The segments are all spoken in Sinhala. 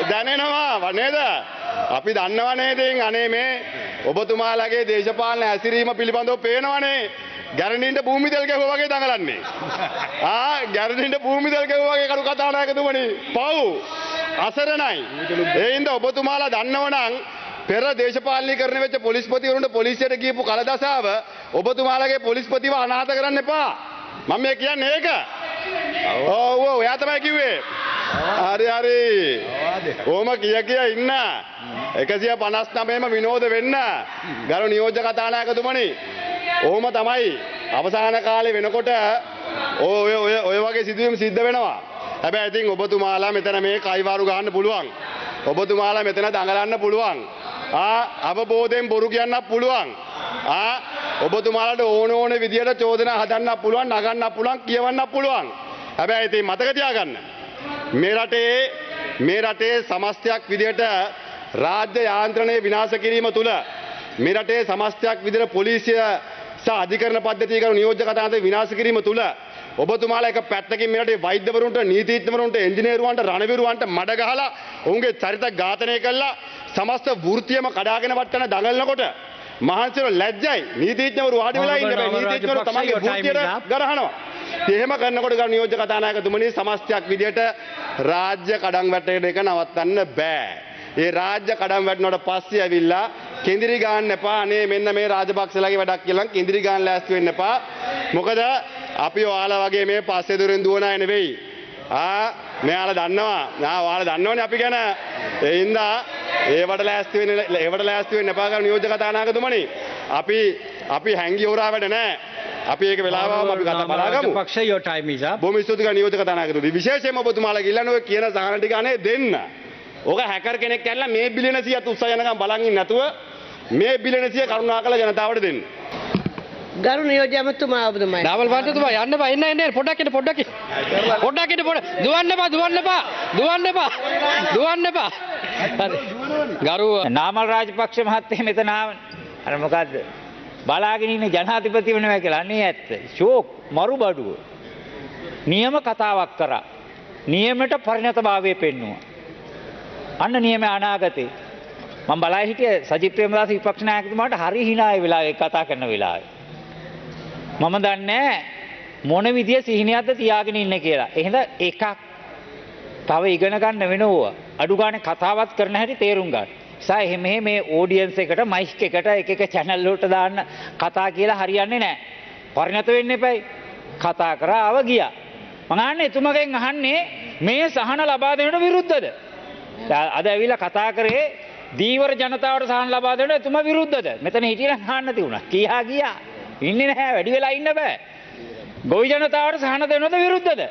දැනෙනවා නේද? අපි දන්නවා නේද අනේ මේ ඔබතුමාලගේ දේශපාලන හැසිරීම පිළිබඳව පේනවනේ. ගැරඬින්ට භූමි තෙල් ගැහුවා වගේ දඟලන්නේ. ගැරඬින්ට භූමි තෙල් ගැහුවා වගේ කරු කතානායකතුමනි. පව් අසරණයි. ඒ හින්දා ඔබතුමාලා දන්නවනම් පෙර දේශපාලනීකරණය වෙච්ච පොලිස්පතිවරුන්ට පොලිසියට ගියපු කලදසාව ඔබතුමාලගේ පොලිස්පතිව අනාථ කරන්න එපා. මම මේ කියන්නේ ඒක. ඔව් ඔයා තමයි කිව්වේ. හරි. ඕම කිය ඉන්න. 159ම විනෝද වෙන්න. ගරු නියෝජ්‍ය කතානායකතුමනි. ඕම තමයි අවසාන කාලේ වෙනකොට ඔය වගේ සිදුවීම් සිද්ධ වෙනවා. හැබැයි ඉතින් ඔබතුමාලා මෙතන මේ කයිවාරු ගහන්න පුළුවන්. ඔබතුමාලා මෙතන දඟලන්න පුළුවන්. අවබෝධයෙන් බොරු කියන්නත් පුළුවන්. ඔබතුමාලාට ඕන විදියට චෝදනා හදන්නත් පුළුවන්, නගන්නත් පුළුවන්, කියවන්නත් පුළුවන්. හැබැයි ඉතින් මතක තියාගන්න. මේ රටේ සමස්තයක් විදියට රාජ්‍ය යාන්ත්‍රණය විනාශ කිරීම තුළ මේ රටේ සමස්තයක් විදියට පොලිසිය සහ අධිකරණ පද්ධතිය කරන නියෝජ්‍ය කතාන්තර විනාශ කිරීම තුළ ඔබතුමාලා එක පැත්තකින් මේ රටේ වෛද්‍යවරුන්ට, නීතිඥවරුන්ට, ඉංජිනේරුවන්ට, රණවිරුවන්ට මඩ ගහලා ඔවුන්ගේ චරිත ඝාතනය කළා සමස්ත වෘත්තියම කඩාගෙන වටන දඟලනකොට මහන්සියව ලැජ්ජයි. නීතිඥවරු වාඩි වෙලා ඉන්න බෑ. නීතිඥවරු තමන්ගේ වෘත්තියට ගරහනවා. එහෙම කරනකොට ගරු නියෝජ්‍ය කතානායකතුමනි සමස්තයක් විදියට රාජ්‍ය කඩන් වැටෙන එක නවත්තන්න බෑ. ඒ රාජ්‍ය කඩන් වැටෙනකොට පස්සේ ඇවිල්ලා කෙඳිරි ගන්න එපා. අනේ මෙන්න මේ රාජපක්ෂලාගේ වැඩක් කියලා කෙඳිරි ගන්න ලෑස්ති වෙන්න එපා. මොකද අපි ඔයාලා වගේ මේ පස්සේ දොරෙන් දුවන අය නෙවෙයි. මෙයාලා දන්නවා. ඔයාලා දන්නවනේ අපි ගැන. ඒ හින්දා ඒවට ලෑස්ති වෙන්න එපා ගරු නියෝජ්‍ය කතානායකතුමනි. අපි හැංගි හොරා වැඩ නැහැ. අපි ඒක වෙලාවම අපි කතා බලාගමු. පක්ෂ your time is up. බොහොම ස්තුතියි ගරු නියෝජ්‍ය කතානායකතුමනි. විශේෂයෙන්ම ඔබතුමාලා ගිල්ලන්නේ ඔය කියන සහන ටික අනේ දෙන්න. ඕක හැකර් කෙනෙක් ඇල්ලලා මේ බිලියන 100ත් උත්සාහ යනකම් බලන් ඉන්නේ නැතුව මේ බිලියන 100 කරුණාකරලා ජනතාවට දෙන්න. ගරු නියෝජ්‍ය අමාත්‍යතුමා ඔබතුමායි. ඩබල් පාර්ටිතුමා යන්න බා එන්න පොඩ්ඩක් දුවන්න එපා. හරි. ගරු නාමල් රාජපක්ෂ මහත්තයා මෙතන ආවනේ. අර මොකද්ද? බලාගෙන ඉන්න ජනාධිපති වෙනවා කියලා. අනේ ඇත්ත. ෂෝක් මරුබඩුව. නියම කතාවක් කරා. නියමයට පරිණතභාවය පෙන්නුවා. අන්න නියම අනාගතේ මම බලා හිටියේ සජිත් ප්‍රේමදාස විපක්ෂ නායකතුමාට හරි hinaයි වෙලාවේ කතා කරන වෙලාවේ. මම දන්නේ මොන විදිය සිහිනියක්ද තියාගෙන ඉන්නේ කියලා. එහෙනම් එකක් තව ඉගෙන ගන්න වෙනවා. අඩු ගානේ කතාවත් කරන හැටි තේරුම් ගන්න. නිසා එහෙම මේ ඔඩියන්ස් එකට මයික් එකට එක channel වලට දාන්න කතා කියලා හරියන්නේ නැහැ. පරිණත වෙන්න එපයි. කතා කරා ආව ගියා. මම අහන්නේ එතුමගෙන් අහන්නේ මේ සහන ලබා දෙන්නට විරුද්ධද? අද ඇවිල්ලා කතා කරේ දීවර ජනතාවට සහන ලබා දෙන්න එතුමා විරුද්ධද? මෙතන හිටියලා අහන්න තියුණා. කීහා ගියා. ඉන්නේ නැහැ. වැඩි වෙලා ඉන්න බෑ. ගොවි ජනතාවට සහන දෙන්නද විරුද්ධද?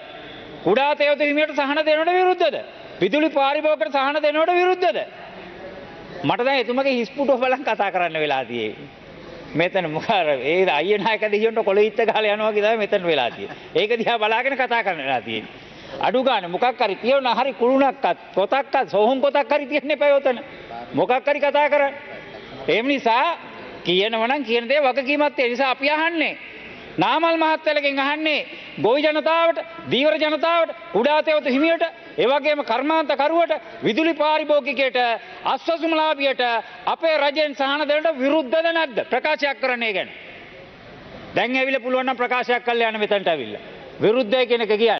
කුඩා තේවත හිමියට සහන දෙන්නට විරුද්ධද? විදුලි පාරිභෝගිකයට සහන දෙන්නට විරුද්ධද? මට දැන් එතුමගේ හිස්පුටුව බලන් කතා කරන්න වෙලා තියෙන්නේ. මෙතන මොකාර ඒ අයිය නායක දෙයියන්ට කොළෙයිත්ත ගහලා යනවා වගේ තමයි මෙතන වෙලා තියෙන්නේ. ඒක දිහා බලාගෙන කතා කරන්න වෙලා තියෙන්නේ. අඩු ගන්න මොකක් හරි තියන හරි කුළුණක්වත් පොතක්වත් සෝහම් පොතක් හරි තියන්න එපා යොතන. මොකක් හරි කතා කරන්න. ඒ නිසා කියනවනම් කියන දේ වගකීමක් ඒ නිසා අපි අහන්නේ නාමල් මහත්තයලගෙන් අහන්නේ ගොවි ජනතාවට, දීවර ජනතාවට, කුඩා තෙවත හිමියට, ඒ වගේම කර්මාන්ත කරුවට, විදුලි පාරිභෝගිකයට, අස්වැසුම්ලාභියට අපේ රජෙන් සහන දෙන්නට විරුද්ධද නැද්ද? ප්‍රකාශයක් කරන්නේ ගැන. දැන් ඇවිල්ලා පුළුවන් නම් ප්‍රකාශයක් කරලා යන්න මෙතනට ඇවිල්ලා. විරුද්ධයි කියන එක කියන්නේ